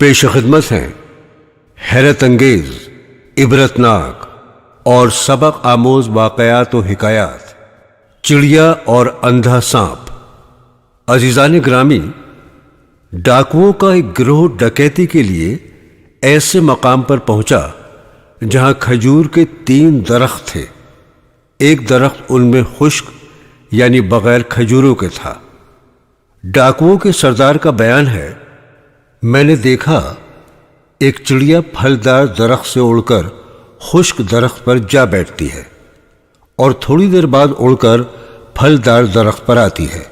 پیش خدمت ہیں حیرت انگیز، عبرتناک اور سبق آموز واقعات و حکایات چڑیا اور اندھا سانپ۔ عزیزان گرامی، ڈاکوؤں کا ایک گروہ ڈکیتی کے لیے ایسے مقام پر پہنچا جہاں کھجور کے 3 درخت تھے۔ ایک درخت ان میں خشک یعنی بغیر کھجوروں کے تھا۔ ڈاکوؤں کے سردار کا بیان ہے، میں نے دیکھا ایک چڑیا پھلدار درخت سے اڑ کر خشک درخت پر جا بیٹھتی ہے اور تھوڑی دیر بعد اڑ کر پھلدار درخت پر آتی ہے،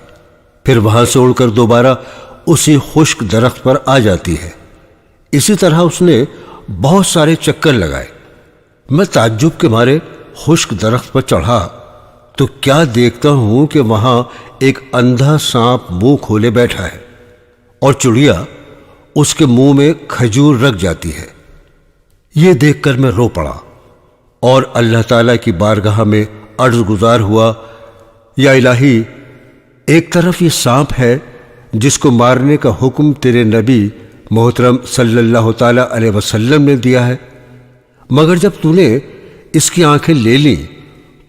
پھر وہاں سے اڑ کر دوبارہ اسی خشک درخت پر آ جاتی ہے۔ اسی طرح اس نے بہت سارے چکر لگائے۔ میں تعجب کے مارے خشک درخت پر چڑھا تو کیا دیکھتا ہوں کہ وہاں ایک اندھا سانپ منہ کھولے بیٹھا ہے اور چڑیا اس کے منہ میں کھجور رکھ جاتی ہے۔ یہ دیکھ کر میں رو پڑا اور اللہ تعالیٰ کی بارگاہ میں عرض گزار ہوا، یا الہی، ایک طرف یہ سانپ ہے جس کو مارنے کا حکم تیرے نبی محترم صلی اللہ تعالیٰ علیہ وسلم نے دیا ہے، مگر جب تو نے اس کی آنکھیں لے لیں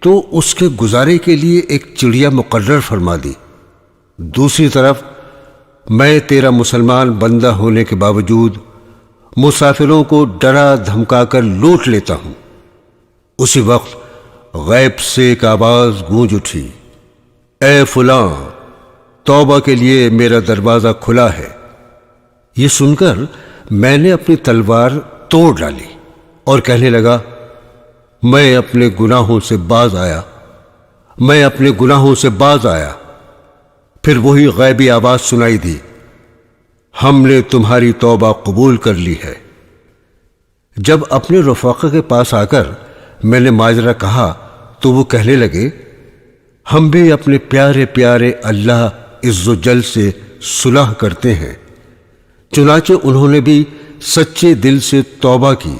تو اس کے گزارے کے لیے ایک چڑیا مقرر فرما دی۔ دوسری طرف میں تیرا مسلمان بندہ ہونے کے باوجود مسافروں کو ڈرا دھمکا کر لوٹ لیتا ہوں۔ اسی وقت غیب سے ایک آواز گونج اٹھی، اے فلاں، توبہ کے لیے میرا دروازہ کھلا ہے۔ یہ سن کر میں نے اپنی تلوار توڑ ڈالی اور کہنے لگا، میں اپنے گناہوں سے باز آیا، میں اپنے گناہوں سے باز آیا۔ پھر وہی غیبی آواز سنائی دی، ہم نے تمہاری توبہ قبول کر لی ہے۔ جب اپنے رفاقہ کے پاس آ کر میں نے ماجرا کہا تو وہ کہنے لگے، ہم بھی اپنے پیارے پیارے اللہ عز و جل سے صلح کرتے ہیں۔ چنانچہ انہوں نے بھی سچے دل سے توبہ کی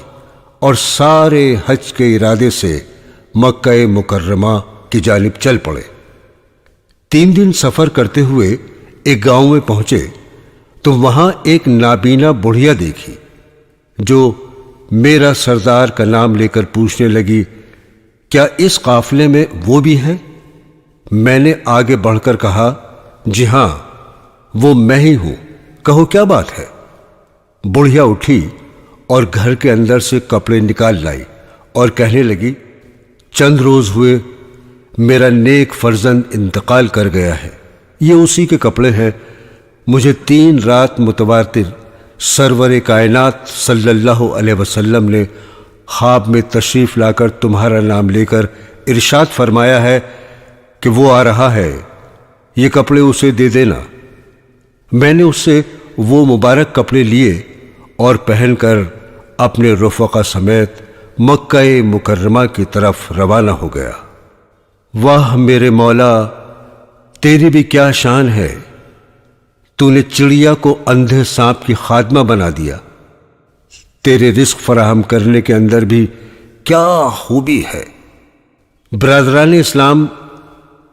اور سارے حج کے ارادے سے مکہ مکرمہ کی جانب چل پڑے۔ 3 دن سفر کرتے ہوئے ایک گاؤں میں پہنچے تو وہاں ایک نابینا بڑھیا دیکھی جو میرا سردار کا نام لے کر پوچھنے لگی، کیا اس قافلے میں وہ بھی ہے؟ میں نے آگے بڑھ کر کہا، جی ہاں، وہ میں ہی ہوں، کہو کیا بات ہے؟ بڑھیا اٹھی اور گھر کے اندر سے کپڑے نکال لائی اور کہنے لگی، چند روز ہوئے میرا نیک فرزند انتقال کر گیا ہے، یہ اسی کے کپڑے ہیں۔ مجھے 3 رات متواتر سرور کائنات صلی اللہ علیہ وسلم نے خواب میں تشریف لا کر تمہارا نام لے کر ارشاد فرمایا ہے کہ وہ آ رہا ہے، یہ کپڑے اسے دے دینا۔ میں نے اس سے وہ مبارک کپڑے لیے اور پہن کر اپنے رفقا سمیت مکہ مکرمہ کی طرف روانہ ہو گیا۔ واہ میرے مولا، تیری بھی کیا شان ہے، تو نے چڑیا کو اندھے سانپ کی خادمہ بنا دیا۔ تیرے رزق فراہم کرنے کے اندر بھی کیا خوبی ہے۔ برادران اسلام،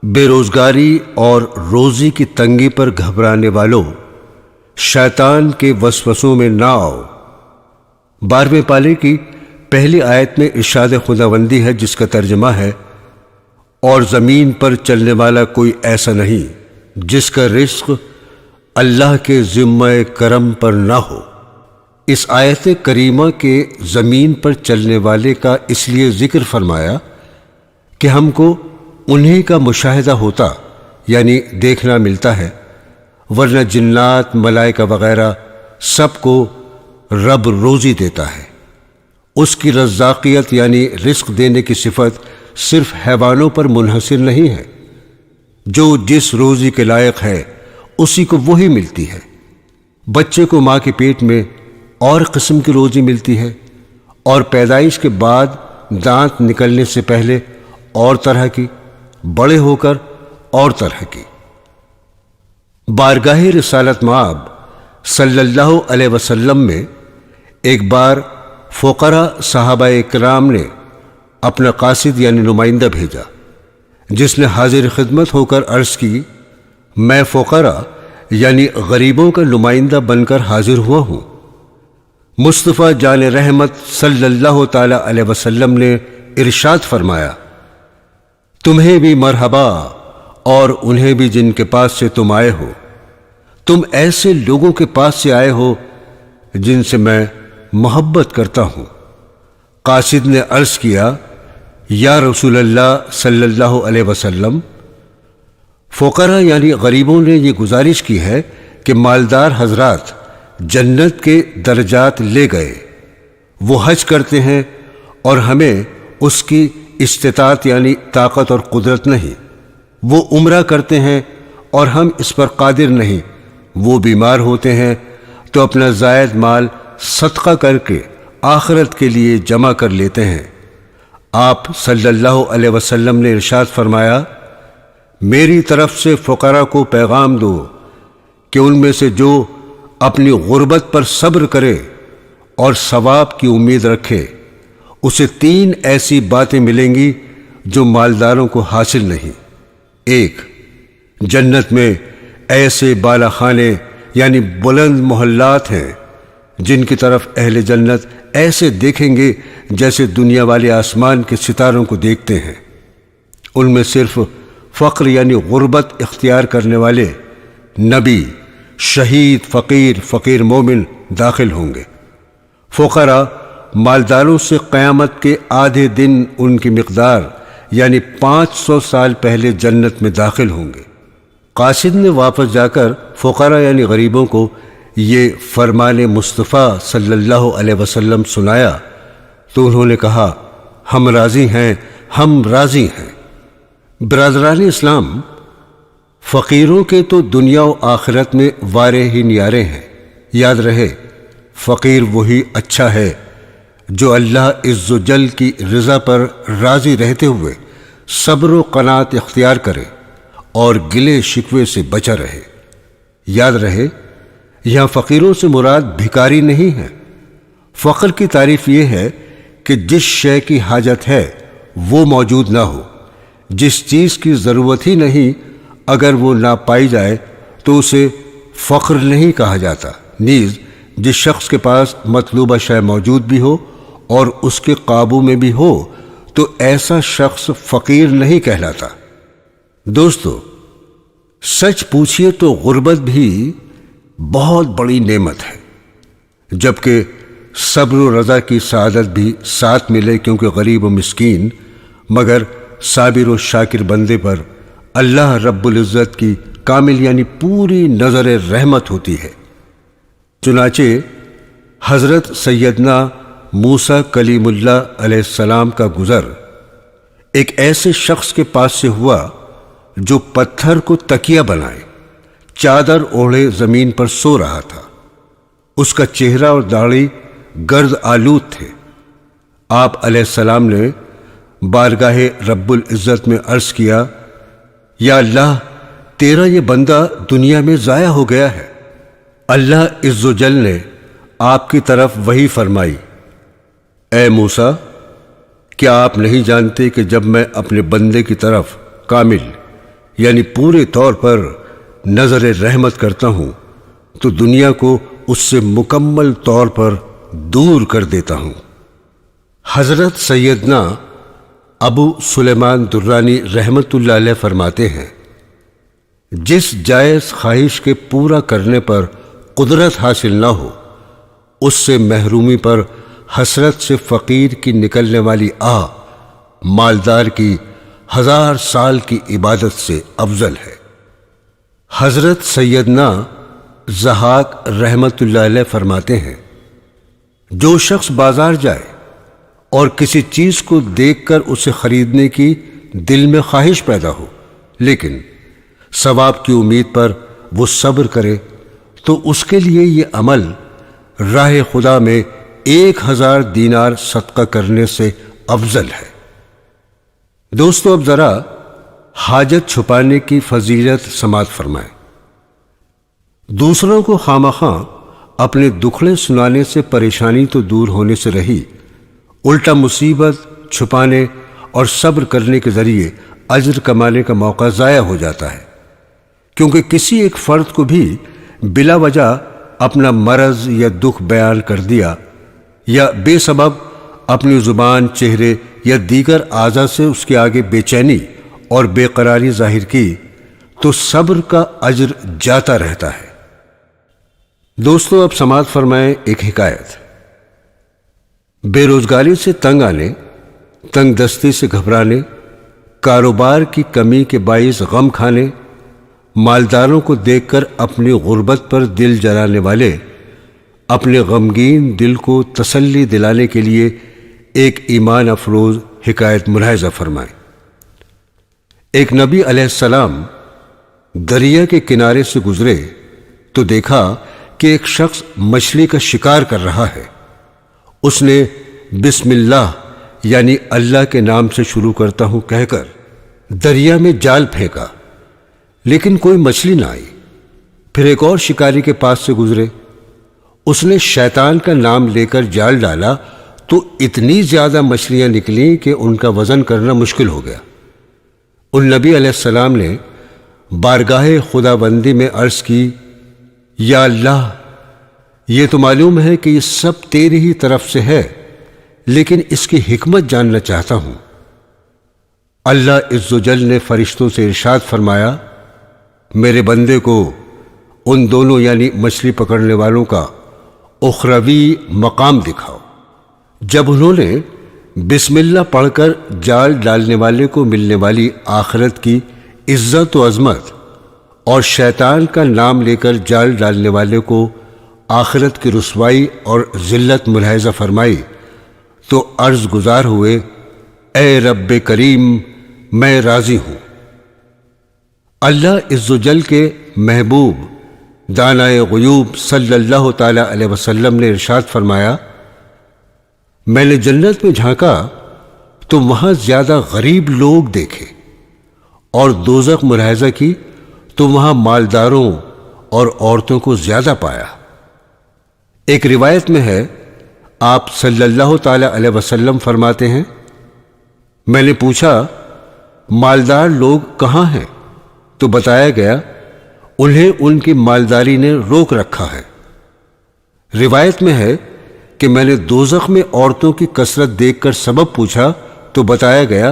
بے روزگاری اور روزی کی تنگی پر گھبرانے والوں، شیطان کے وسوسوں میں نہ آؤ۔ 12ویں پارے کی پہلی آیت میں ارشاد خداوندی ہے جس کا ترجمہ ہے، اور زمین پر چلنے والا کوئی ایسا نہیں جس کا رزق اللہ کے ذمہ کرم پر نہ ہو۔ اس آیت کریمہ کے زمین پر چلنے والے کا اس لیے ذکر فرمایا کہ ہم کو انہی کا مشاہدہ ہوتا یعنی دیکھنا ملتا ہے، ورنہ جنات، ملائکہ وغیرہ سب کو رب روزی دیتا ہے۔ اس کی رزاقیت یعنی رزق دینے کی صفت صرف حیوانوں پر منحصر نہیں ہے، جو جس روزی کے لائق ہے اسی کو وہی ملتی ہے۔ بچے کو ماں کے پیٹ میں اور قسم کی روزی ملتی ہے، اور پیدائش کے بعد دانت نکلنے سے پہلے اور طرح کی، بڑے ہو کر اور طرح کی۔ بارگاہ رسالت مآب صلی اللہ علیہ وسلم میں ایک بار فقراء صحابہ اکرام نے اپنا قاصد یعنی نمائندہ بھیجا، جس نے حاضر خدمت ہو کر عرض کی، میں فقراء یعنی غریبوں کا نمائندہ بن کر حاضر ہوا ہوں۔ مصطفیٰ جان رحمت صلی اللہ تعالی علیہ وسلم نے ارشاد فرمایا، تمہیں بھی مرحبا اور انہیں بھی جن کے پاس سے تم آئے ہو، تم ایسے لوگوں کے پاس سے آئے ہو جن سے میں محبت کرتا ہوں۔ قاصد نے عرض کیا، یا رسول اللہ صلی اللہ علیہ وسلم، فقراء یعنی غریبوں نے یہ گزارش کی ہے کہ مالدار حضرات جنت کے درجات لے گئے، وہ حج کرتے ہیں اور ہمیں اس کی استطاعت یعنی طاقت اور قدرت نہیں، وہ عمرہ کرتے ہیں اور ہم اس پر قادر نہیں، وہ بیمار ہوتے ہیں تو اپنا زائد مال صدقہ کر کے آخرت کے لیے جمع کر لیتے ہیں۔ آپ صلی اللہ علیہ وسلم نے ارشاد فرمایا، میری طرف سے فقراء کو پیغام دو کہ ان میں سے جو اپنی غربت پر صبر کرے اور ثواب کی امید رکھے، اسے 3 ایسی باتیں ملیں گی جو مالداروں کو حاصل نہیں۔ 1، جنت میں ایسے بالا خانے یعنی بلند محلات ہیں جن کی طرف اہل جنت ایسے دیکھیں گے جیسے دنیا والے آسمان کے ستاروں کو دیکھتے ہیں۔ ان میں صرف فقر یعنی غربت اختیار کرنے والے نبی، شہید، فقیر مومن داخل ہوں گے۔ فقراء مالداروں سے قیامت کے آدھے دن ان کی مقدار یعنی 500 سال پہلے جنت میں داخل ہوں گے۔ قاصد نے واپس جا کر فقراء یعنی غریبوں کو یہ فرمان مصطفیٰ صلی اللہ علیہ وسلم سنایا تو انہوں نے کہا، ہم راضی ہیں، ہم راضی ہیں۔ برادران اسلام، فقیروں کے تو دنیا و آخرت میں وارے ہی نیارے ہیں۔ یاد رہے، فقیر وہی اچھا ہے جو اللہ عز و جل کی رضا پر راضی رہتے ہوئے صبر و قناعت اختیار کرے اور گلے شکوے سے بچا رہے۔ یاد رہے، یہاں فقیروں سے مراد بھکاری نہیں ہے۔ فقر کی تعریف یہ ہے کہ جس شے کی حاجت ہے وہ موجود نہ ہو، جس چیز کی ضرورت ہی نہیں اگر وہ نہ پائی جائے تو اسے فقر نہیں کہا جاتا۔ نیز جس شخص کے پاس مطلوبہ شے موجود بھی ہو اور اس کے قابو میں بھی ہو تو ایسا شخص فقیر نہیں کہلاتا۔ دوستو، سچ پوچھئے تو غربت بھی بہت بڑی نعمت ہے، جبکہ صبر و رضا کی سعادت بھی ساتھ ملے، کیونکہ غریب و مسکین مگر صابر و شاکر بندے پر اللہ رب العزت کی کامل یعنی پوری نظر رحمت ہوتی ہے۔ چنانچہ حضرت سیدنا موسیٰ کلیم اللہ علیہ السلام کا گزر ایک ایسے شخص کے پاس سے ہوا جو پتھر کو تکیہ بنائے چادر اوڑھے زمین پر سو رہا تھا۔ اس کا چہرہ اور داڑھی گرد آلود تھے۔ آپ علیہ السلام نے بارگاہ رب العزت میں عرض کیا، یا اللہ، تیرا یہ بندہ دنیا میں ضائع ہو گیا ہے۔ اللہ عز و جل نے آپ کی طرف وحی فرمائی، اے موسیٰ، کیا آپ نہیں جانتے کہ جب میں اپنے بندے کی طرف کامل یعنی پورے طور پر نظر رحمت کرتا ہوں تو دنیا کو اس سے مکمل طور پر دور کر دیتا ہوں۔ حضرت سیدنا ابو سلیمان درانی رحمت اللہ علیہ فرماتے ہیں، جس جائز خواہش کے پورا کرنے پر قدرت حاصل نہ ہو، اس سے محرومی پر حسرت سے فقیر کی نکلنے والی آہ مالدار کی 1000 سال کی عبادت سے افضل ہے۔ حضرت سیدنا ضحاک رحمت اللہ علیہ فرماتے ہیں، جو شخص بازار جائے اور کسی چیز کو دیکھ کر اسے خریدنے کی دل میں خواہش پیدا ہو لیکن ثواب کی امید پر وہ صبر کرے تو اس کے لیے یہ عمل راہ خدا میں 1000 دینار صدقہ کرنے سے افضل ہے۔ دوستو، اب ذرا حاجت چھپانے کی فضیلت سماعت فرمائیں۔ دوسروں کو خامخواہ اپنے دکھڑے سنانے سے پریشانی تو دور ہونے سے رہی، الٹا مصیبت چھپانے اور صبر کرنے کے ذریعے اجر کمانے کا موقع ضائع ہو جاتا ہے، کیونکہ کسی ایک فرد کو بھی بلا وجہ اپنا مرض یا دکھ بیان کر دیا یا بے سبب اپنی زبان، چہرے یا دیگر اعضاء سے اس کے آگے بے چینی اور بے قراری ظاہر کی تو صبر کا اجر جاتا رہتا ہے۔ دوستو، اب سماعت فرمائیں ایک حکایت۔ بے روزگاری سے تنگ آنے، تنگ دستی سے گھبرانے، کاروبار کی کمی کے باعث غم کھانے، مالداروں کو دیکھ کر اپنی غربت پر دل جلانے والے اپنے غمگین دل کو تسلی دلانے کے لیے ایک ایمان افروز حکایت ملاحظہ فرمائیں۔ ایک نبی علیہ السلام دریا کے کنارے سے گزرے تو دیکھا کہ ایک شخص مچھلی کا شکار کر رہا ہے۔ اس نے بسم اللہ یعنی اللہ کے نام سے شروع کرتا ہوں کہہ کر دریا میں جال پھینکا، لیکن کوئی مچھلی نہ آئی۔ پھر ایک اور شکاری کے پاس سے گزرے، اس نے شیطان کا نام لے کر جال ڈالا تو اتنی زیادہ مچھلیاں نکلیں کہ ان کا وزن کرنا مشکل ہو گیا۔ ان نبی علیہ السلام نے بارگاہ خدا بندی میں عرض کی، یا اللہ، یہ تو معلوم ہے کہ یہ سب تیری ہی طرف سے ہے، لیکن اس کی حکمت جاننا چاہتا ہوں۔ اللہ عز و جل نے فرشتوں سے ارشاد فرمایا، میرے بندے کو ان دونوں یعنی مچھلی پکڑنے والوں کا اخروی مقام دکھاؤ۔ جب انہوں نے بسم اللہ پڑھ کر جال ڈالنے والے کو ملنے والی آخرت کی عزت و عظمت اور شیطان کا نام لے کر جال ڈالنے والے کو آخرت کی رسوائی اور ذلت ملاحظہ فرمائی تو عرض گزار ہوئے، اے رب کریم، میں راضی ہوں۔ اللہ عز و جل کے محبوب دانائے غیوب صلی اللہ تعالی علیہ وسلم نے ارشاد فرمایا، میں نے جنت میں جھانکا تو وہاں زیادہ غریب لوگ دیکھے، اور دوزخ ملاحظہ کی تو وہاں مالداروں اور عورتوں کو زیادہ پایا۔ ایک روایت میں ہے، آپ صلی اللہ تعالی علیہ وسلم فرماتے ہیں، میں نے پوچھا مالدار لوگ کہاں ہیں؟ تو بتایا گیا انہیں ان کی مالداری نے روک رکھا ہے۔ روایت میں ہے کہ میں نے دوزخ میں عورتوں کی کثرت دیکھ کر سبب پوچھا تو بتایا گیا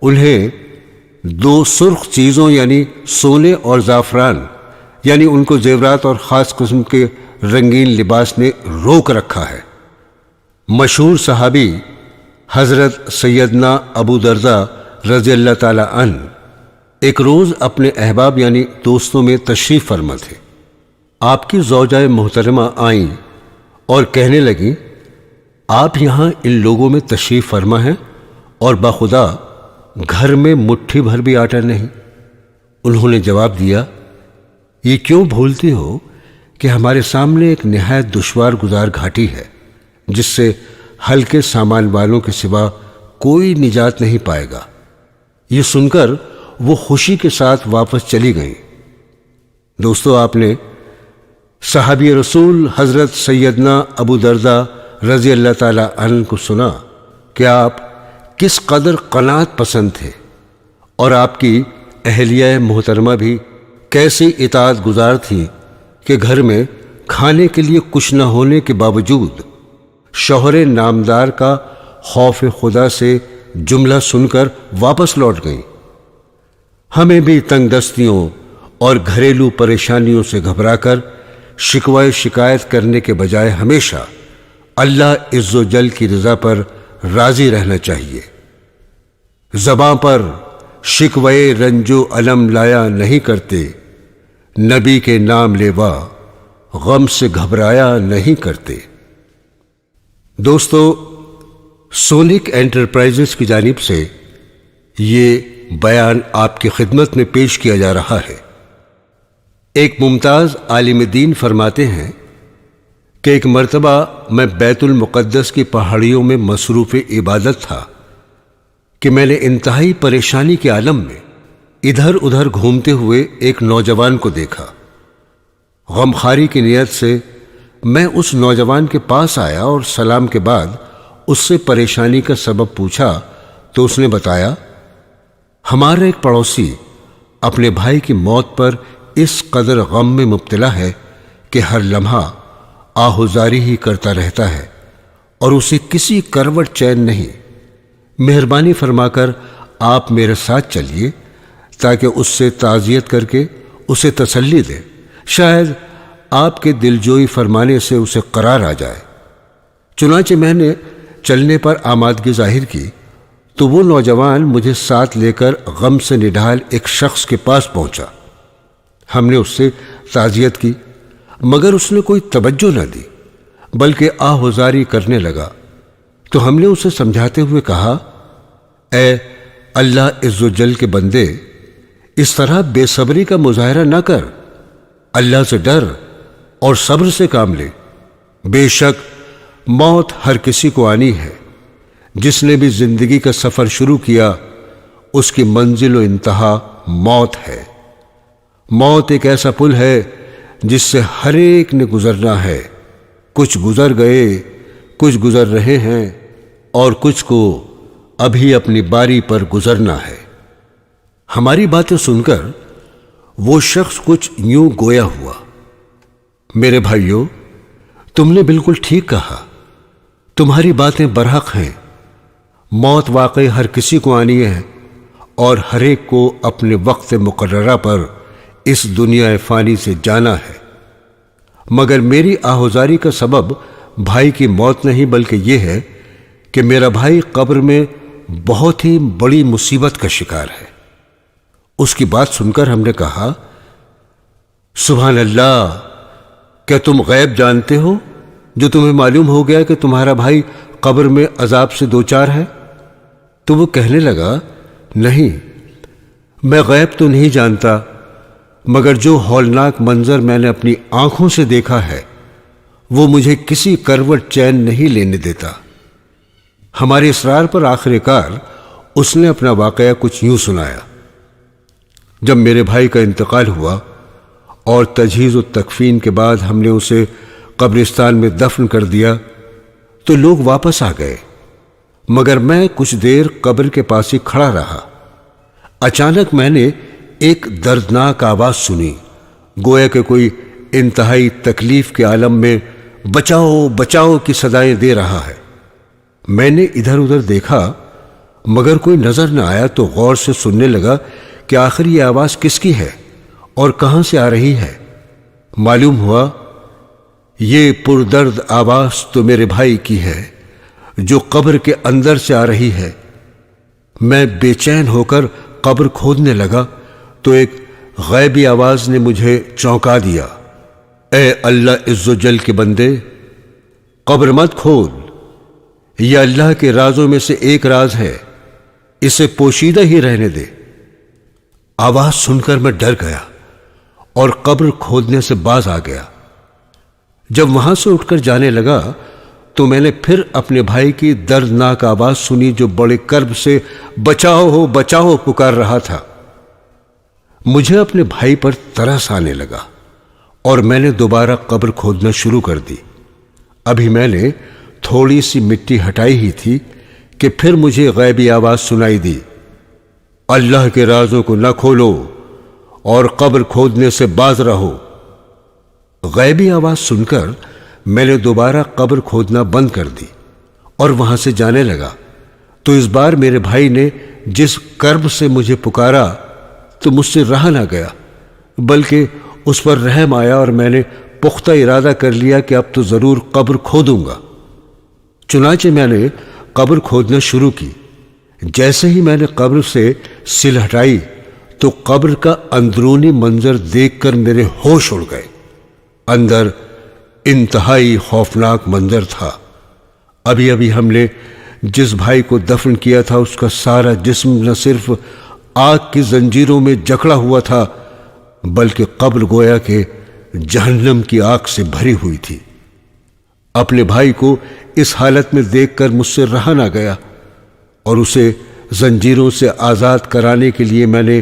انہیں دو سرخ چیزوں یعنی سونے اور زعفران یعنی ان کو زیورات اور خاص قسم کے رنگین لباس نے روک رکھا ہے۔ مشہور صحابی حضرت سیدنا ابو درداء رضی اللہ تعالی عنہ ایک روز اپنے احباب یعنی دوستوں میں تشریف فرما تھے۔ آپ کی زوجہ محترمہ آئیں اور کہنے لگیں، آپ یہاں ان لوگوں میں تشریف فرما ہیں اور بخدا گھر میں مٹھی بھر بھی آٹا نہیں۔ انہوں نے جواب دیا، یہ کیوں بھولتی ہو کہ ہمارے سامنے ایک نہایت دشوار گزار گھاٹی ہے جس سے ہلکے سامان والوں کے سوا کوئی نجات نہیں پائے گا۔ یہ سن کر وہ خوشی کے ساتھ واپس چلی گئیں۔ دوستو، آپ نے صحابی رسول حضرت سیدنا ابو درداء رضی اللہ تعالی عنہ کو سنا کہ آپ کس قدر قناعت پسند تھے، اور آپ کی اہلیہ محترمہ بھی کیسی اطاعت گزار تھی کہ گھر میں کھانے کے لیے کچھ نہ ہونے کے باوجود شوہر نامدار کا خوف خدا سے جملہ سن کر واپس لوٹ گئیں۔ ہمیں بھی تنگ دستیوں اور گھریلو پریشانیوں سے گھبرا کر شکوہ شکایت کرنے کے بجائے ہمیشہ اللہ عز و جل کی رضا پر راضی رہنا چاہیے۔ زباں پر شکوہ رنج و الم لایا نہیں کرتے، نبی کے نام لیوا غم سے گھبرایا نہیں کرتے۔ دوستو، سونک انٹرپرائزز کی جانب سے یہ بیان آپ کی خدمت میں پیش کیا جا رہا ہے۔ ایک ممتاز عالم دین فرماتے ہیں کہ ایک مرتبہ میں بیت المقدس کی پہاڑیوں میں مصروف عبادت تھا کہ میں نے انتہائی پریشانی کے عالم میں ادھر ادھر گھومتے ہوئے ایک نوجوان کو دیکھا۔ غمخواری کی نیت سے میں اس نوجوان کے پاس آیا اور سلام کے بعد اس سے پریشانی کا سبب پوچھا تو اس نے بتایا، ہمارا ایک پڑوسی اپنے بھائی کی موت پر اس قدر غم میں مبتلا ہے کہ ہر لمحہ آہوزاری ہی کرتا رہتا ہے اور اسے کسی کروٹ چین نہیں۔ مہربانی فرما کر آپ میرے ساتھ چلیے تاکہ اس سے تعزیت کر کے اسے تسلی دے، شاید آپ کے دلجوئی فرمانے سے اسے قرار آ جائے۔ چنانچہ میں نے چلنے پر آمادگی ظاہر کی تو وہ نوجوان مجھے ساتھ لے کر غم سے نڈھال ایک شخص کے پاس پہنچا۔ ہم نے اس سے تعزیت کی مگر اس نے کوئی توجہ نہ دی بلکہ آہوزاری کرنے لگا، تو ہم نے اسے سمجھاتے ہوئے کہا، اے اللہ عز و جل کے بندے، اس طرح بے صبری کا مظاہرہ نہ کر، اللہ سے ڈر اور صبر سے کام لے۔ بے شک موت ہر کسی کو آنی ہے، جس نے بھی زندگی کا سفر شروع کیا اس کی منزل و انتہا موت ہے۔ موت ایک ایسا پل ہے جس سے ہر ایک نے گزرنا ہے، کچھ گزر گئے، کچھ گزر رہے ہیں اور کچھ کو ابھی اپنی باری پر گزرنا ہے۔ ہماری باتیں سن کر وہ شخص کچھ یوں گویا ہوا، میرے بھائیو، تم نے بالکل ٹھیک کہا، تمہاری باتیں برحق ہیں۔ موت واقعی ہر کسی کو آنی ہے اور ہر ایک کو اپنے وقت مقررہ پر اس دنیا فانی سے جانا ہے، مگر میری آہوزاری کا سبب بھائی کی موت نہیں بلکہ یہ ہے کہ میرا بھائی قبر میں بہت ہی بڑی مصیبت کا شکار ہے۔ اس کی بات سن کر ہم نے کہا، سبحان اللہ، کیا تم غیب جانتے ہو جو تمہیں معلوم ہو گیا کہ تمہارا بھائی قبر میں عذاب سے دوچار ہے؟ تو وہ کہنے لگا، نہیں، میں غیب تو نہیں جانتا، مگر جو ہولناک منظر میں نے اپنی آنکھوں سے دیکھا ہے وہ مجھے کسی کروٹ چین نہیں لینے دیتا۔ ہمارے اصرار پر آخر کار اس نے اپنا واقعہ کچھ یوں سنایا، جب میرے بھائی کا انتقال ہوا اور تجہیز و تکفین کے بعد ہم نے اسے قبرستان میں دفن کر دیا تو لوگ واپس آ گئے، مگر میں کچھ دیر قبر کے پاس ہی کھڑا رہا۔ اچانک میں نے ایک دردناک آواز سنی، گویا کہ کوئی انتہائی تکلیف کے عالم میں بچاؤ بچاؤ کی صدائیں دے رہا ہے۔ میں نے ادھر ادھر دیکھا مگر کوئی نظر نہ آیا تو غور سے سننے لگا کہ آخر یہ آواز کس کی ہے اور کہاں سے آ رہی ہے۔ معلوم ہوا یہ پردرد آواز تو میرے بھائی کی ہے جو قبر کے اندر سے آ رہی ہے۔ میں بے چین ہو کر قبر کھودنے لگا تو ایک غیبی آواز نے مجھے چونکا دیا، اے اللہ عز و جل کے بندے، قبر مت کھود، یہ اللہ کے رازوں میں سے ایک راز ہے، اسے پوشیدہ ہی رہنے دے۔ آواز سن کر میں ڈر گیا اور قبر کھودنے سے باز آ گیا۔ جب وہاں سے اٹھ کر جانے لگا تو میں نے پھر اپنے بھائی کی دردناک آواز سنی جو بڑے کرب سے بچاؤ ہو بچاؤ پکار رہا تھا۔ مجھے اپنے بھائی پر ترس آنے لگا اور میں نے دوبارہ قبر کھودنا شروع کر دی۔ ابھی میں نے تھوڑی سی مٹی ہٹائی ہی تھی کہ پھر مجھے غیبی آواز سنائی دی، اللہ کے رازوں کو نہ کھولو اور قبر کھودنے سے باز رہو۔ غیبی آواز سن کر میں نے دوبارہ قبر کھودنا بند کر دی اور وہاں سے جانے لگا تو اس بار میرے بھائی نے جس کرب سے مجھے پکارا تو مجھ سے رہا نہ گیا، بلکہ اس پر رحم آیا اور میں نے پختہ ارادہ کر لیا کہ اب تو ضرور قبر کھودوں گا۔ چنانچہ میں نے قبر کھودنا شروع کی۔ جیسے ہی میں نے قبر سے سل ہٹائی تو قبر کا اندرونی منظر دیکھ کر میرے ہوش اڑ گئے۔ اندر انتہائی خوفناک منظر تھا۔ ابھی ابھی ہم نے جس بھائی کو دفن کیا تھا اس کا سارا جسم نہ صرف آگ کی زنجیروں میں جکڑا ہوا تھا بلکہ قبر گویا کہ جہنم کی آگ سے بھری ہوئی تھی۔ اپنے بھائی کو اس حالت میں دیکھ کر مجھ سے رہا نہ گیا اور اسے زنجیروں سے آزاد کرانے کے لیے میں نے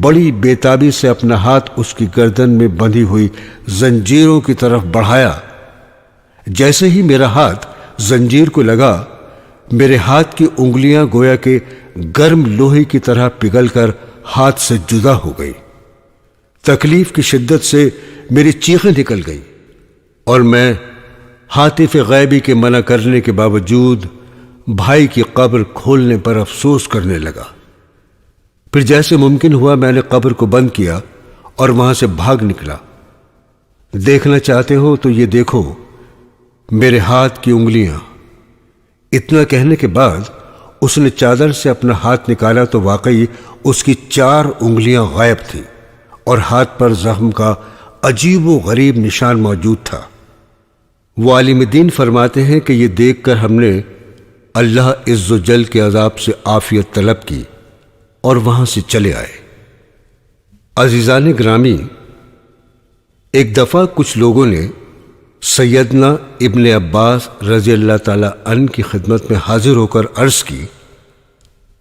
بڑی بےتابی سے اپنا ہاتھ اس کی گردن میں بندھی ہوئی زنجیروں کی طرف بڑھایا۔ جیسے ہی میرا ہاتھ زنجیر کو لگا، میرے ہاتھ کی انگلیاں گویا کہ گرم لوہے کی طرح پگھل کر ہاتھ سے جدا ہو گئی۔ تکلیف کی شدت سے میری چیخیں نکل گئی اور میں حاطف غیبی کے منع کرنے کے باوجود بھائی کی قبر کھولنے پر افسوس کرنے لگا۔ پھر جیسے ممکن ہوا میں نے قبر کو بند کیا اور وہاں سے بھاگ نکلا۔ دیکھنا چاہتے ہو تو یہ دیکھو میرے ہاتھ کی انگلیاں۔ اتنا کہنے کے بعد اس نے چادر سے اپنا ہاتھ نکالا تو واقعی اس کی 4 انگلیاں غائب تھیں اور ہاتھ پر زخم کا عجیب و غریب نشان موجود تھا۔ وہ عالم دین فرماتے ہیں کہ یہ دیکھ کر ہم نے اللہ عز و جل کے عذاب سے عافیت طلب کی اور وہاں سے چلے آئے۔ عزیزان گرامی، ایک دفعہ کچھ لوگوں نے سیدنا ابن عباس رضی اللہ تعالی عنہ کی خدمت میں حاضر ہو کر عرض کی،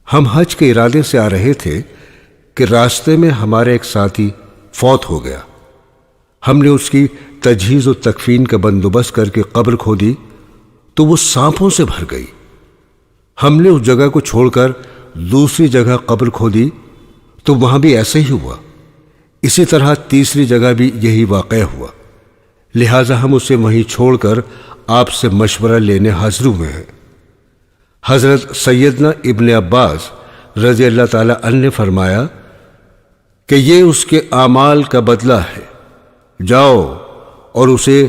ہم حج کے ارادے سے آ رہے تھے کہ راستے میں ہمارے ایک ساتھی فوت ہو گیا۔ ہم نے اس کی تجہیز و تکفین کا بندوبست کر کے قبر کھودی تو وہ سانپوں سے بھر گئی۔ ہم نے اس جگہ کو چھوڑ کر دوسری جگہ قبر کھودی تو وہاں بھی ایسا ہی ہوا۔ اسی طرح تیسری جگہ بھی یہی واقعہ ہوا، لہٰذا ہم اسے وہیں چھوڑ کر آپ سے مشورہ لینے حاضر ہوئے ہیں۔ حضرت سیدنا ابن عباس رضی اللہ تعالی عنہ نے فرمایا کہ یہ اس کے اعمال کا بدلہ ہے، جاؤ اور اسے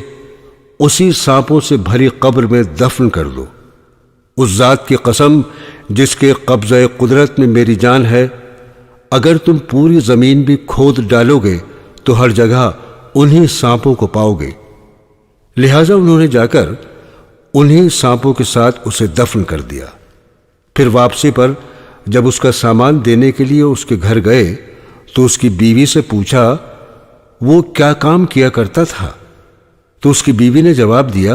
اسی سانپوں سے بھری قبر میں دفن کر دو۔ اس ذات کی قسم جس کے قبضہ قدرت میں میری جان ہے، اگر تم پوری زمین بھی کھود ڈالو گے تو ہر جگہ انہی سانپوں کو پاؤ گے۔ لہٰذا انہوں نے جا کر انہی سانپوں کے ساتھ اسے دفن کر دیا۔ پھر واپسی پر جب اس کا سامان دینے کے لیے اس کے گھر گئے تو اس کی بیوی سے پوچھا وہ کیا کام کیا کرتا تھا؟ تو اس کی بیوی نے جواب دیا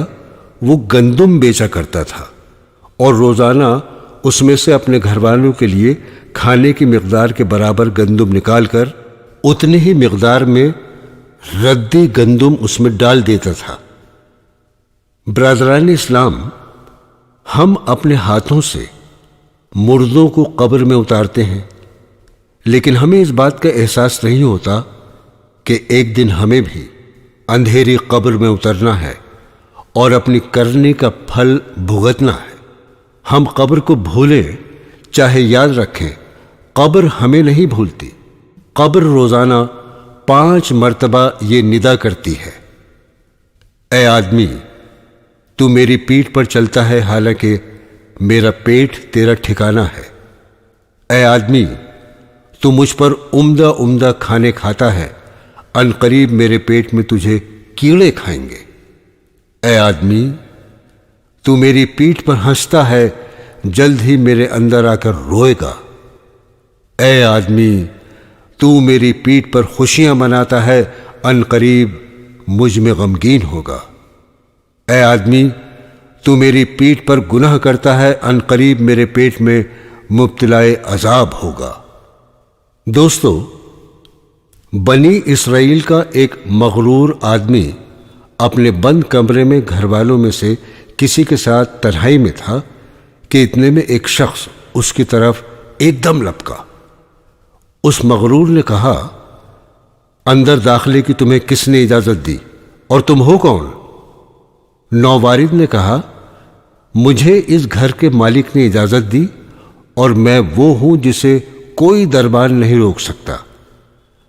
وہ گندم بیچا کرتا تھا اور روزانہ اس میں سے اپنے گھر والوں کے لیے کھانے کی مقدار کے برابر گندم نکال کر اتنی ہی مقدار میں ردی گندم اس میں ڈال دیتا تھا۔ برادران اسلام، ہم اپنے ہاتھوں سے مردوں کو قبر میں اتارتے ہیں، لیکن ہمیں اس بات کا احساس نہیں ہوتا کہ ایک دن ہمیں بھی اندھیری قبر میں اترنا ہے اور اپنی کرنی کا پھل بھگتنا ہے۔ ہم قبر کو بھولیں چاہے یاد رکھیں، قبر ہمیں نہیں بھولتی۔ قبر روزانہ 5 مرتبہ یہ ندا کرتی ہے، اے آدمی تو میری پیٹھ پر چلتا ہے حالانکہ میرا پیٹ تیرا ٹھکانہ ہے۔ اے آدمی تو مجھ پر عمدہ عمدہ کھانے کھاتا ہے، ان قریب میرے پیٹ میں تجھے کیڑے کھائیں گے۔ اے آدمی تو میری پیٹھ پر ہنستا ہے، جلد ہی میرے اندر آ کر روئے گا۔ اے آدمی تو میری پیٹھ پر خوشیاں مناتا ہے، ان قریب مجھ میں غمگین ہوگا۔ اے آدمی تو میری پیٹھ پر گناہ کرتا ہے، ان قریب میرے پیٹ میں مبتلا عذاب ہوگا۔ دوستو، بنی اسرائیل کا ایک مغرور آدمی اپنے بند کمرے میں گھر والوں میں سے کسی کے ساتھ تنہائی میں تھا کہ اتنے میں ایک شخص اس کی طرف ایک دم لپکا۔ اس مغرور نے کہا، اندر داخلے کی تمہیں کس نے اجازت دی اور تم ہو کون؟ نووارد نے کہا، مجھے اس گھر کے مالک نے اجازت دی اور میں وہ ہوں جسے کوئی دربان نہیں روک سکتا۔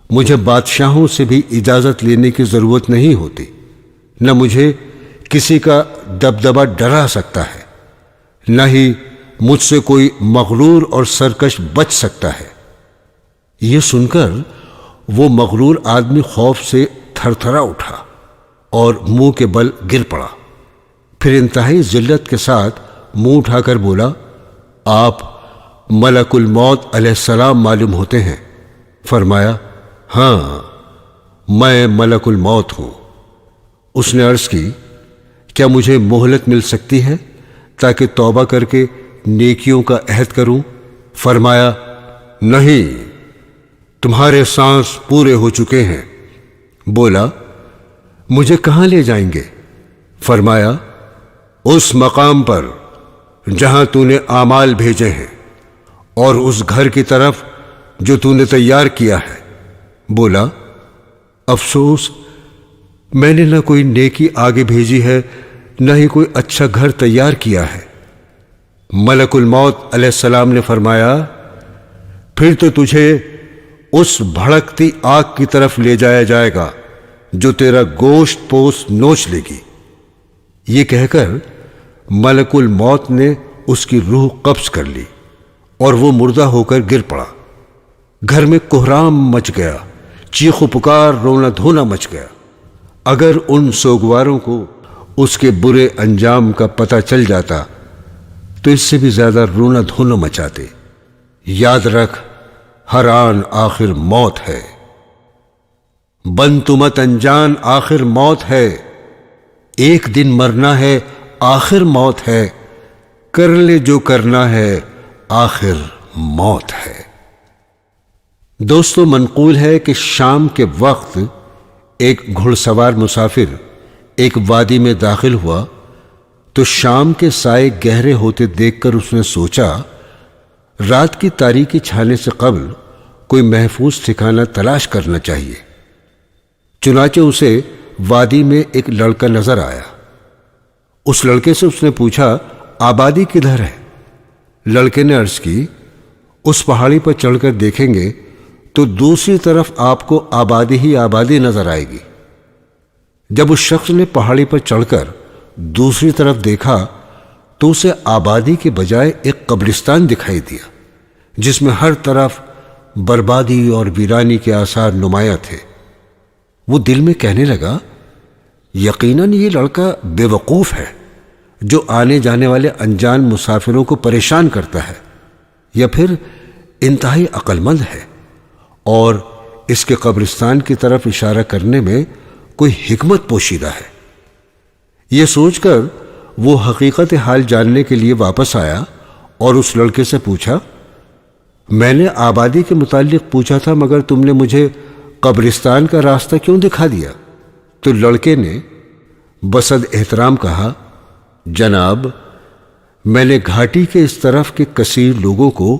مجھے بادشاہوں سے بھی اجازت لینے کی ضرورت نہیں ہوتی، نہ مجھے کسی کا دبدبہ ڈرا سکتا ہے، نہ ہی مجھ سے کوئی مغرور اور سرکش بچ سکتا ہے۔ یہ سن کر وہ مغرور آدمی خوف سے تھر تھرا اٹھا اور منہ کے بل گر پڑا۔ پھر انتہائی ذلت کے ساتھ منہ اٹھا کر بولا، آپ ملک الموت علیہ السلام معلوم ہوتے ہیں؟ فرمایا، ہاں میں ملک الموت ہوں۔ اس نے عرض کی، کیا مجھے مہلت مل سکتی ہے تاکہ توبہ کر کے نیکیوں کا عہد کروں؟ فرمایا، نہیں، تمہارے سانس پورے ہو چکے ہیں۔ بولا، مجھے کہاں لے جائیں گے؟ فرمایا، اس مقام پر جہاں تو نے اعمال بھیجے ہیں اور اس گھر کی طرف جو تو نے تیار کیا ہے۔ بولا، افسوس، میں نے نہ کوئی نیکی آگے بھیجی ہے نہ ہی کوئی اچھا گھر تیار کیا ہے۔ ملک الموت علیہ السلام نے فرمایا، پھر تو تجھے اس بھڑکتی آگ کی طرف لے جایا جائے گا جو تیرا گوشت پوست نوچ لے گی۔ یہ کہہ کر ملک الموت نے اس کی روح قبض کر لی اور وہ مردہ ہو کر گر پڑا۔ گھر میں کوہرام مچ گیا، چیخ و پکار، رونا دھونا مچ گیا۔ اگر ان سوگواروں کو اس کے برے انجام کا پتہ چل جاتا تو اس سے بھی زیادہ رونا دھونا مچاتے۔ یاد رکھ، ہر آن آخر موت ہے، بن تو مت انجان آخر موت ہے، ایک دن مرنا ہے آخر موت ہے، کر لے جو کرنا ہے آخر موت ہے۔ دوستو، منقول ہے کہ شام کے وقت ایک گھڑ سوار مسافر ایک وادی میں داخل ہوا تو شام کے سائے گہرے ہوتے دیکھ کر اس نے سوچا رات کی تاریکی چھانے سے قبل کوئی محفوظ ٹھکانہ تلاش کرنا چاہیے۔ چنانچہ اسے وادی میں ایک لڑکا نظر آیا۔ اس لڑکے سے اس نے پوچھا، آبادی کدھر ہے؟ لڑکے نے عرض کی، اس پہاڑی پر چڑھ کر دیکھیں گے تو دوسری طرف آپ کو آبادی ہی آبادی نظر آئے گی۔ جب اس شخص نے پہاڑی پر چڑھ کر دوسری طرف دیکھا تو اسے آبادی کے بجائے ایک قبرستان دکھائی دیا جس میں ہر طرف بربادی اور ویرانی کے آثار نمایاں تھے۔ وہ دل میں کہنے لگا، یقیناً یہ لڑکا بے وقوف ہے جو آنے جانے والے انجان مسافروں کو پریشان کرتا ہے، یا پھر انتہائی عقل مند ہے اور اس کے قبرستان کی طرف اشارہ کرنے میں کوئی حکمت پوشیدہ ہے۔ یہ سوچ کر وہ حقیقت حال جاننے کے لیے واپس آیا اور اس لڑکے سے پوچھا، میں نے آبادی کے متعلق پوچھا تھا مگر تم نے مجھے قبرستان کا راستہ کیوں دکھا دیا؟ تو لڑکے نے بصد احترام کہا، جناب، میں نے گھاٹی کے اس طرف کے کثیر لوگوں کو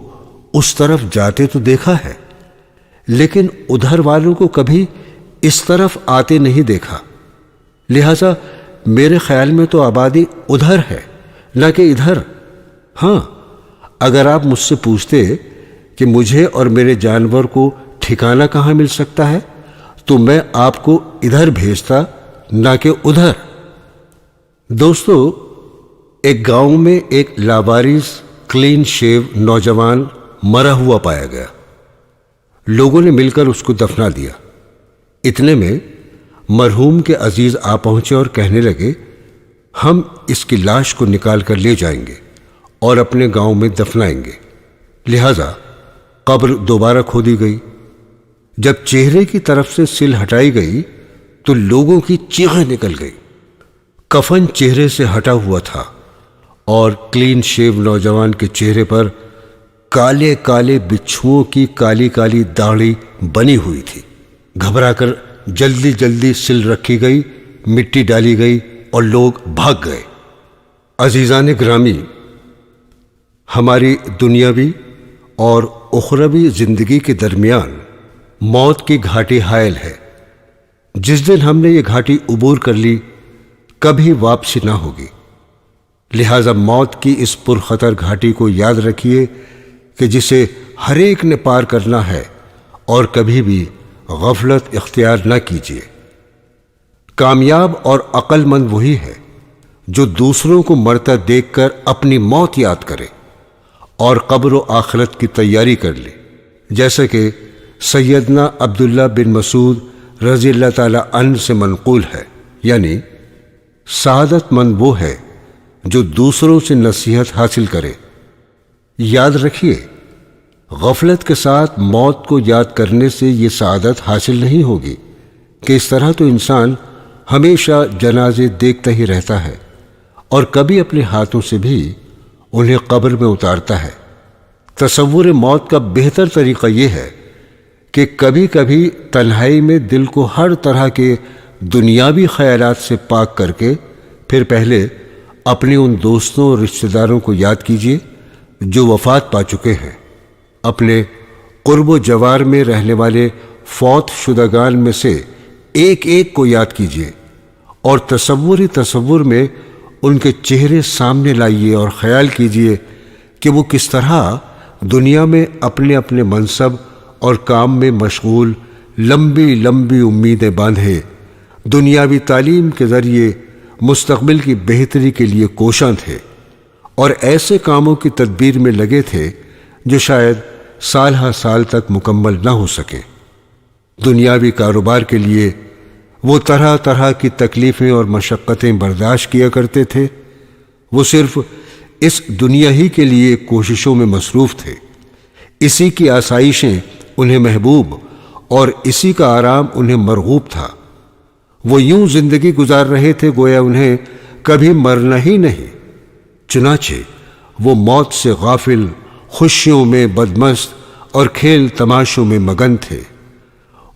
اس طرف جاتے تو دیکھا ہے، لیکن ادھر والوں کو کبھی اس طرف آتے نہیں دیکھا، لہذا میرے خیال میں تو آبادی ادھر ہے نہ کہ ادھر۔ ہاں، اگر آپ مجھ سے پوچھتے کہ مجھے اور میرے جانور کو ٹھکانہ کہاں مل سکتا ہے تو میں آپ کو ادھر بھیجتا نہ کہ ادھر۔ دوستو، ایک گاؤں میں ایک لاوارث کلین شیو نوجوان مرا ہوا پایا گیا۔ لوگوں نے مل کر اس کو دفنا دیا۔ اتنے میں مرحوم کے عزیز آ پہنچے اور کہنے لگے، ہم اس کی لاش کو نکال کر لے جائیں گے اور اپنے گاؤں میں دفنائیں گے۔ لہذا قبر دوبارہ کھودی گئی۔ جب چہرے کی طرف سے سل ہٹائی گئی تو لوگوں کی چیخیں نکل گئی۔ کفن چہرے سے ہٹا ہوا تھا اور کلین شیو نوجوان کے چہرے پر کالے کالے بچھوؤں کی کالی کالی داڑھی بنی ہوئی تھی۔ گھبرا کر جلدی جلدی سل رکھی گئی، مٹی ڈالی گئی اور لوگ بھاگ گئے۔ عزیزان گرامی، ہماری دنیاوی اور اخروی زندگی کے درمیان موت کی گھاٹی حائل ہے۔ جس دن ہم نے یہ گھاٹی عبور کر لی کبھی واپسی نہ ہوگی۔ لہذا موت کی اس پرخطر گھاٹی کو یاد رکھیے کہ جسے ہر ایک نے پار کرنا ہے، اور کبھی بھی غفلت اختیار نہ کیجیے۔ کامیاب اور عقل مند وہی ہے جو دوسروں کو مرتا دیکھ کر اپنی موت یاد کرے اور قبر و آخرت کی تیاری کر لے، جیسا کہ سیدنا عبداللہ بن مسعود رضی اللہ تعالی عنہ سے منقول ہے، یعنی سعادت مند وہ ہے جو دوسروں سے نصیحت حاصل کرے۔ یاد رکھیے، غفلت کے ساتھ موت کو یاد کرنے سے یہ سعادت حاصل نہیں ہوگی کہ اس طرح تو انسان ہمیشہ جنازے دیکھتا ہی رہتا ہے اور کبھی اپنے ہاتھوں سے بھی انہیں قبر میں اتارتا ہے۔ تصور موت کا بہتر طریقہ یہ ہے کہ کبھی کبھی تنہائی میں دل کو ہر طرح کے دنیاوی خیالات سے پاک کر کے پھر پہلے اپنے ان دوستوں اور رشتہ داروں کو یاد کیجیے جو وفات پا چکے ہیں۔ اپنے قرب و جوار میں رہنے والے فوت شدگان میں سے ایک ایک کو یاد کیجیے اور تصور میں ان کے چہرے سامنے لائیے اور خیال کیجئے کہ وہ کس طرح دنیا میں اپنے اپنے منصب اور کام میں مشغول لمبی لمبی امیدیں باندھے دنیاوی تعلیم کے ذریعے مستقبل کی بہتری کے لیے کوشاں تھے اور ایسے کاموں کی تدبیر میں لگے تھے جو شاید سال ہا سال تک مکمل نہ ہو سکیں۔ دنیاوی کاروبار کے لیے وہ طرح طرح کی تکلیفیں اور مشقتیں برداشت کیا کرتے تھے۔ وہ صرف اس دنیا ہی کے لیے کوششوں میں مصروف تھے۔ اسی کی آسائشیں انہیں محبوب اور اسی کا آرام انہیں مرغوب تھا۔ وہ یوں زندگی گزار رہے تھے گویا انہیں کبھی مرنا ہی نہیں۔ چنانچہ وہ موت سے غافل، خوشیوں میں بدمست اور کھیل تماشوں میں مگن تھے۔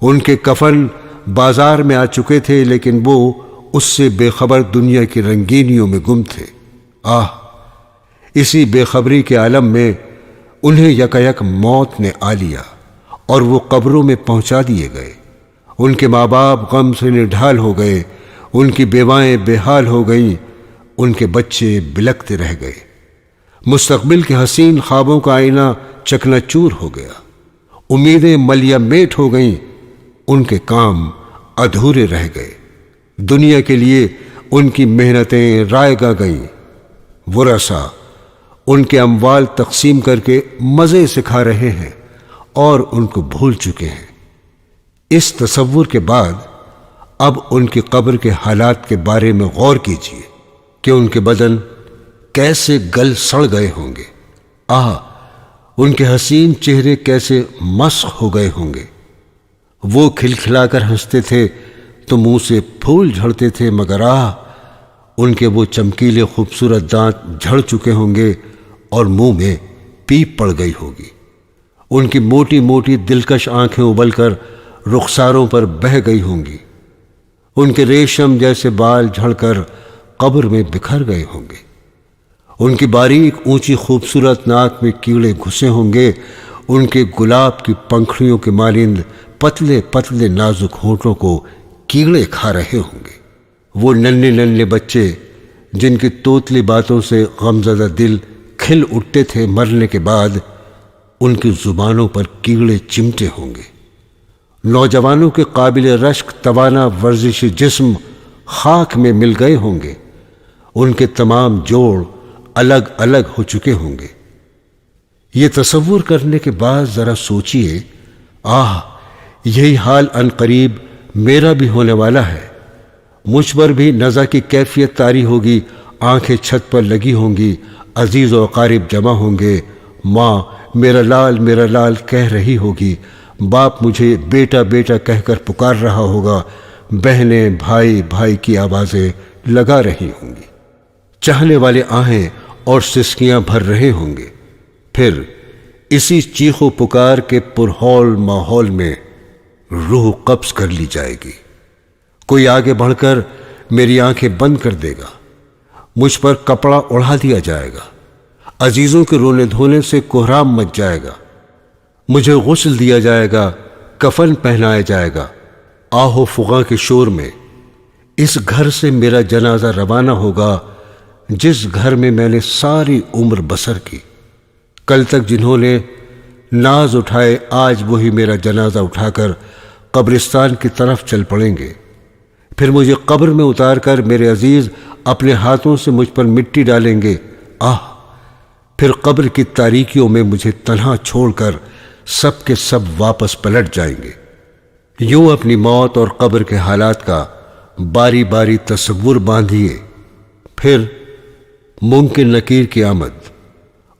ان کے کفن بازار میں آ چکے تھے لیکن وہ اس سے بے خبر دنیا کی رنگینیوں میں گم تھے۔ اسی بے خبری کے عالم میں انہیں یکایک موت نے آ لیا اور وہ قبروں میں پہنچا دیے گئے۔ ان کے ماں باپ غم سے نڈھال ہو گئے، ان کی بیوائیں بے حال ہو گئیں، ان کے بچے بلکتے رہ گئے۔ مستقبل کے حسین خوابوں کا آئینہ چکنا چور ہو گیا، امیدیں ملیا میٹ ہو گئیں، ان کے کام ادھورے رہ گئے۔ دنیا کے لیے ان کی محنتیں رائے گا گئیں۔ ورثہ ان کے اموال تقسیم کر کے مزے سے کھا رہے ہیں اور ان کو بھول چکے ہیں۔ اس تصور کے بعد اب ان کی قبر کے حالات کے بارے میں غور کیجیے کہ ان کے بدن کیسے گل سڑ گئے ہوں گے۔ ان کے حسین چہرے کیسے مسخ ہو گئے ہوں گے۔ وہ کھلکھلا کر ہنستے تھے تو منہ سے پھول جھڑتے تھے، مگر ان کے وہ چمکیلے خوبصورت دانت جھڑ چکے ہوں گے اور منہ میں پیپ پڑ گئی ہوگی۔ ان کی موٹی موٹی دلکش آنکھیں ابل کر رخساروں پر بہہ گئی ہوں گی۔ ان کے ریشم جیسے بال جھڑ کر قبر میں بکھر گئے ہوں گے۔ ان کی باریک اونچی خوبصورت ناک میں کیڑے گھسے ہوں گے۔ ان کے گلاب کی پنکھڑیوں کے مانند پتلے پتلے نازک ہونٹوں کو کیڑے کھا رہے ہوں گے۔ وہ ننھے ننھے بچے جن کی توتلی باتوں سے غمزدہ دل کھل اٹھتے تھے، مرنے کے بعد ان کی زبانوں پر کیڑے چمٹے ہوں گے۔ نوجوانوں کے قابل رشک توانا ورزشی جسم خاک میں مل گئے ہوں گے۔ ان کے تمام جوڑ الگ الگ ہو چکے ہوں گے۔ یہ تصور کرنے کے بعد ذرا سوچئے، یہی حال عنقریب میرا بھی ہونے والا ہے۔ مجھ پر بھی نزع کی کیفیت طاری ہوگی، آنکھیں چھت پر لگی ہوں گی، عزیز و اقارب جمع ہوں گے، ماں میرا لال کہہ رہی ہوگی، باپ مجھے بیٹا بیٹا کہہ کر پکار رہا ہوگا، بہنیں بھائی بھائی کی آوازیں لگا رہی ہوں گی، چاہنے والے آہیں اور سسکیاں بھر رہے ہوں گے۔ پھر اسی چیخ و پکار کے پرہول ماحول میں روح قبض کر لی جائے گی۔ کوئی آگے بڑھ کر میری آنکھیں بند کر دے گا، مجھ پر کپڑا اڑا دیا جائے گا، عزیزوں کے رونے دھونے سے کوہرام مچ جائے گا، مجھے غسل دیا جائے گا، کفن پہنایا جائے گا۔ آہ و فغاں کے شور میں اس گھر سے میرا جنازہ روانہ ہوگا جس گھر میں میں نے ساری عمر بسر کی۔ کل تک جنہوں نے ناز اٹھائے آج وہی میرا جنازہ اٹھا کر قبرستان کی طرف چل پڑیں گے۔ پھر مجھے قبر میں اتار کر میرے عزیز اپنے ہاتھوں سے مجھ پر مٹی ڈالیں گے۔ پھر قبر کی تاریکیوں میں مجھے تنہا چھوڑ کر سب کے سب واپس پلٹ جائیں گے۔ یوں اپنی موت اور قبر کے حالات کا باری باری تصور باندھیے۔ پھر ممکن نکیر کی آمد،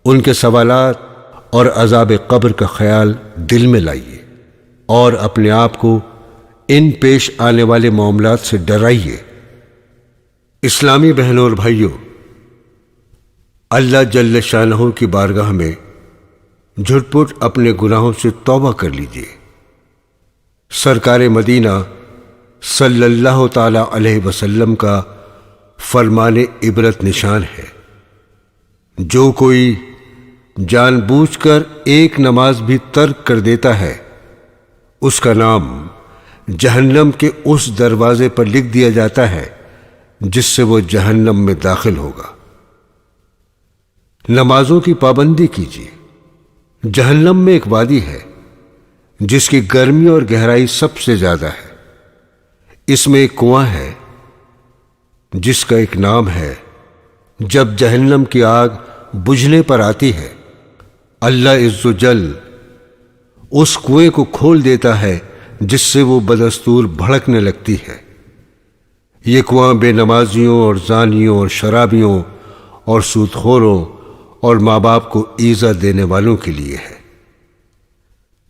ان کے سوالات اور عذاب قبر کا خیال دل میں لائیے اور اپنے آپ کو ان پیش آنے والے معاملات سے ڈرائیے۔ اسلامی بہنوں اور بھائیوں، اللہ جل شانہ کی بارگاہ میں جھٹ پٹ اپنے گناہوں سے توبہ کر لیجیے۔ سرکار مدینہ صلی اللہ تعالی علیہ وسلم کا فرمان عبرت نشان ہے، جو کوئی جان بوجھ کر ایک نماز بھی ترک کر دیتا ہے اس کا نام جہنم کے اس دروازے پر لکھ دیا جاتا ہے جس سے وہ جہنم میں داخل ہوگا۔ نمازوں کی پابندی کیجیے۔ جہنم میں ایک وادی ہے جس کی گرمی اور گہرائی سب سے زیادہ ہے۔ اس میں ایک کنواں ہے جس کا ایک نام ہے۔ جب جہنم کی آگ بجھنے پر آتی ہے، اللہ عز و جل اس کنویں کو کھول دیتا ہے جس سے وہ بدستور بھڑکنے لگتی ہے۔ یہ کنواں بے نمازیوں اور زانیوں اور شرابیوں اور سود خوروں اور ماں باپ کو ایذا دینے والوں کے لیے ہے۔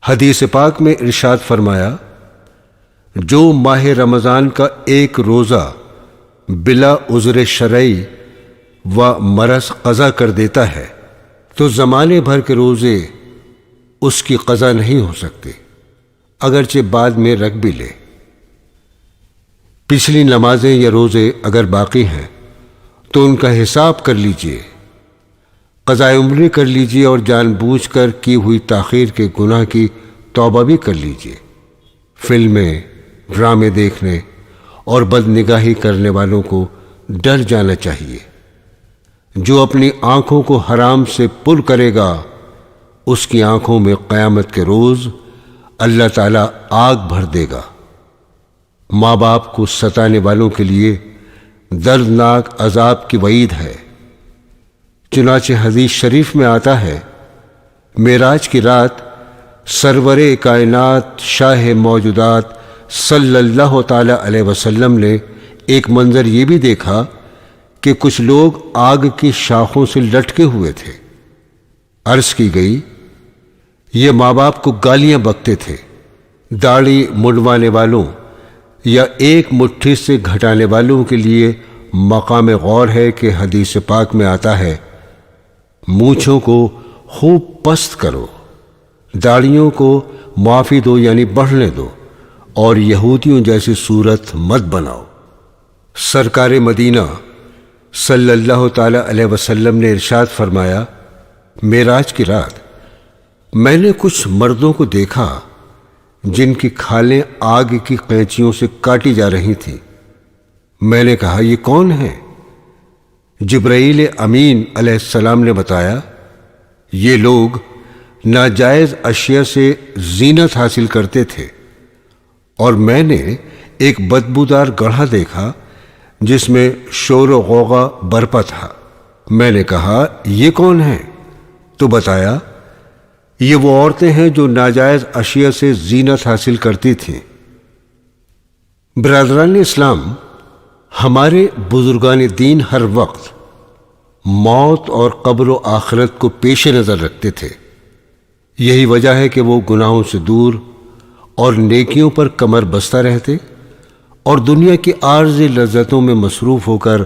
حدیث پاک میں ارشاد فرمایا، جو ماہ رمضان کا ایک روزہ بلا عذر شرعی و مرض قضا کر دیتا ہے تو زمانے بھر کے روزے اس کی قضا نہیں ہو سکتے، اگرچہ بعد میں رکھ بھی لے۔ پچھلی نمازیں یا روزے اگر باقی ہیں تو ان کا حساب کر لیجئے، قضائے عمری کر لیجئے اور جان بوجھ کر کی ہوئی تاخیر کے گناہ کی توبہ بھی کر لیجئے۔ فلمیں، ڈرامے دیکھنے اور بد نگاہی کرنے والوں کو ڈر جانا چاہیے۔ جو اپنی آنکھوں کو حرام سے پر کرے گا، اس کی آنکھوں میں قیامت کے روز اللہ تعالیٰ آگ بھر دے گا۔ ماں باپ کو ستانے والوں کے لیے دردناک عذاب کی وعید ہے۔ چنانچہ حدیث شریف میں آتا ہے، معراج کی رات سرور کائنات شاہ موجودات صلی اللہ تعالی علیہ وسلم نے ایک منظر یہ بھی دیکھا کہ کچھ لوگ آگ کی شاخوں سے لٹکے ہوئے تھے۔ عرض کی گئی، یہ ماں باپ کو گالیاں بکتے تھے۔ داڑھی منڈوانے والوں یا ایک مٹھی سے گھٹانے والوں کے لیے مقام غور ہے کہ حدیث پاک میں آتا ہے، مونچھوں کو خوب پست کرو، داڑھیوں کو معافی دو یعنی بڑھنے دو، اور یہودیوں جیسی صورت مت بناؤ۔ سرکار مدینہ صلی اللہ تعالی علیہ وسلم نے ارشاد فرمایا، معراج کی رات میں نے کچھ مردوں کو دیکھا جن کی کھالیں آگ کی قینچیوں سے کاٹی جا رہی تھیں۔ میں نے کہا، یہ کون ہیں؟ جبرائیل امین علیہ السلام نے بتایا، یہ لوگ ناجائز اشیاء سے زینت حاصل کرتے تھے، اور میں نے ایک بدبودار گڑھا دیکھا جس میں شور و غوغا برپا تھا۔ میں نے کہا، یہ کون ہیں؟ تو بتایا، یہ وہ عورتیں ہیں جو ناجائز اشیاء سے زینت حاصل کرتی تھیں۔ برادران اسلام، ہمارے بزرگان دین ہر وقت موت اور قبر و آخرت کو پیش نظر رکھتے تھے۔ یہی وجہ ہے کہ وہ گناہوں سے دور اور نیکیوں پر کمر بستہ رہتے اور دنیا کی عارضی لذتوں میں مصروف ہو کر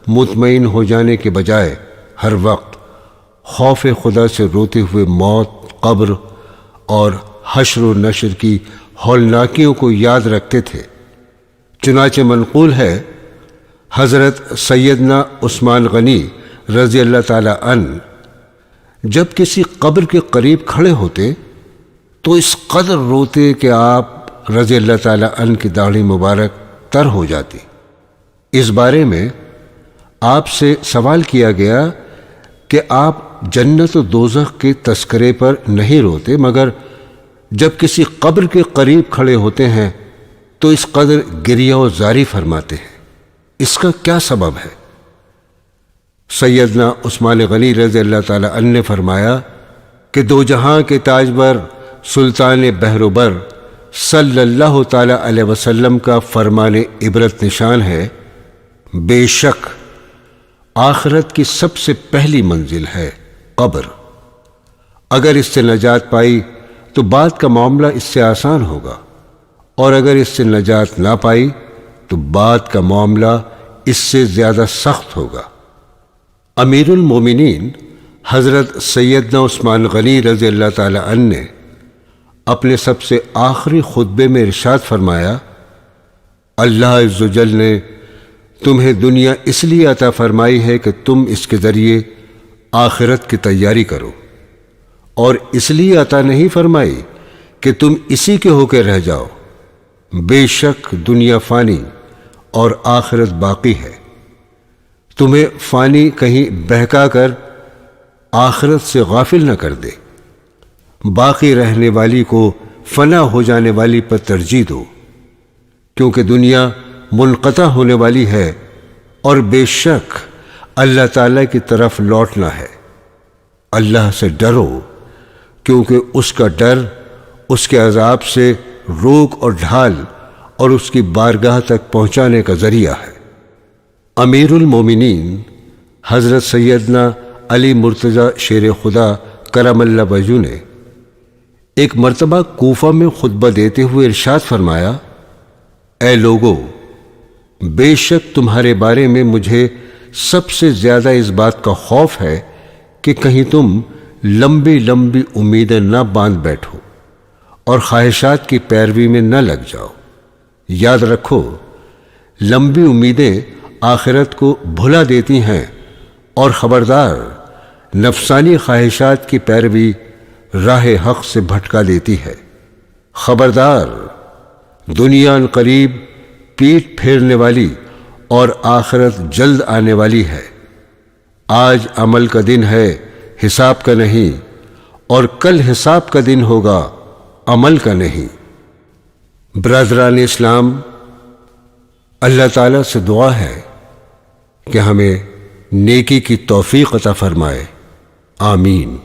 مطمئن ہو جانے کے بجائے ہر وقت خوف خدا سے روتے ہوئے موت، قبر اور حشر و نشر کی ہولناکیوں کو یاد رکھتے تھے۔ چنانچہ منقول ہے، حضرت سیدنا عثمان غنی رضی اللہ تعالی عنہ جب کسی قبر کے قریب کھڑے ہوتے تو اس قدر روتے کہ آپ رضی اللہ تعالی عنہ کی داڑھی مبارک تر ہو جاتی۔ اس بارے میں آپ سے سوال کیا گیا کہ آپ جنت و دوزخ کے تذکرے پر نہیں روتے، مگر جب کسی قبر کے قریب کھڑے ہوتے ہیں تو اس قدر گریہ و زاری فرماتے ہیں، اس کا کیا سبب ہے؟ سیدنا عثمان غنی رضی اللہ تعالی عنہ نے فرمایا کہ دو جہاں کے تاجور سلطان بحر و بر صلی اللہ تعالی علیہ وسلم کا فرمان عبرت نشان ہے، بے شک آخرت کی سب سے پہلی منزل ہے قبر۔ اگر اس سے نجات پائی تو بعد کا معاملہ اس سے آسان ہوگا، اور اگر اس سے نجات نہ پائی تو بعد کا معاملہ اس سے زیادہ سخت ہوگا۔ امیر المومنین حضرت سیدنا عثمان غنی رضی اللہ تعالی عنہ نے اپنے سب سے آخری خطبے میں ارشاد فرمایا، اللہ عز و جل نے تمہیں دنیا اس لیے عطا فرمائی ہے کہ تم اس کے ذریعے آخرت کی تیاری کرو، اور اس لیے عطا نہیں فرمائی کہ تم اسی کے ہو کے رہ جاؤ۔ بے شک دنیا فانی اور آخرت باقی ہے۔ تمہیں فانی کہیں بہکا کر آخرت سے غافل نہ کر دے۔ باقی رہنے والی کو فنا ہو جانے والی پر ترجیح دو، کیونکہ دنیا منقطع ہونے والی ہے اور بے شک اللہ تعالیٰ کی طرف لوٹنا ہے۔ اللہ سے ڈرو، کیونکہ اس کا ڈر اس کے عذاب سے روک اور ڈھال اور اس کی بارگاہ تک پہنچانے کا ذریعہ ہے۔ امیر المومنین حضرت سیدنا علی مرتضی شیر خدا کرم اللہ وجہہ نے ایک مرتبہ کوفہ میں خطبہ دیتے ہوئے ارشاد فرمایا، اے لوگو، بے شک تمہارے بارے میں مجھے سب سے زیادہ اس بات کا خوف ہے کہ کہیں تم لمبی لمبی امیدیں نہ باندھ بیٹھو اور خواہشات کی پیروی میں نہ لگ جاؤ۔ یاد رکھو، لمبی امیدیں آخرت کو بھلا دیتی ہیں، اور خبردار، نفسانی خواہشات کی پیروی راہ حق سے بھٹکا دیتی ہے۔ خبردار، دنیا ان قریب پیٹھ پھیرنے والی اور آخرت جلد آنے والی ہے۔ آج عمل کا دن ہے، حساب کا نہیں، اور کل حساب کا دن ہوگا، عمل کا نہیں۔ برادران اسلام، اللہ تعالیٰ سے دعا ہے کہ ہمیں نیکی کی توفیق عطا فرمائے، آمین۔